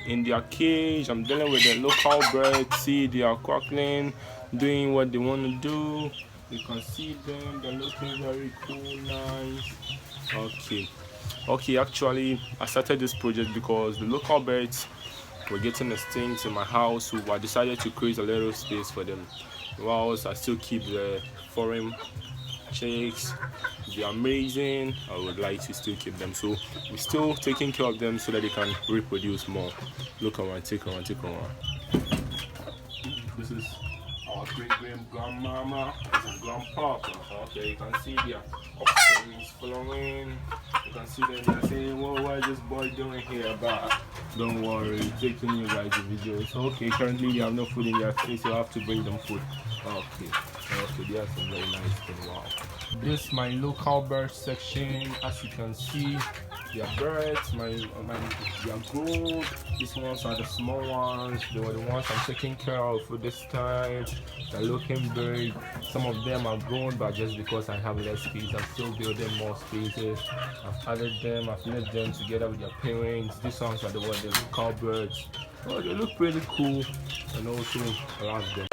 in their cage. I'm dealing with the local birds. See, they are quackling, doing what they want to do. You can see them, they're looking very cool, nice. Okay, actually I started this project because the local birds were getting extinct in my house, so I decided to create a little space for them. Whilst I still keep the foreign chicks, they're amazing. I would like to still keep them, so we're still taking care of them so that they can reproduce more. Look around, take around, take around. This is our great grandmama. This is grandpa. Okay, you can see their offsprings following. You can see them. They're saying, "Well, what is this boy doing here?" But don't worry, taking you guys the videos. Okay, currently they have no food in their face, so you have to bring them food. Okay, they have some very nice thing. Wow. This is my local bird section. As you can see, they are birds. They are gold. These ones are the small ones. They were the ones I'm taking care of for this time. They're looking big. Some of them are grown, but just because I have less space, I'm still building more spaces. I've added them. I've left them together with their parents. These ones are the local birds. Oh, they look pretty cool, and also I love them.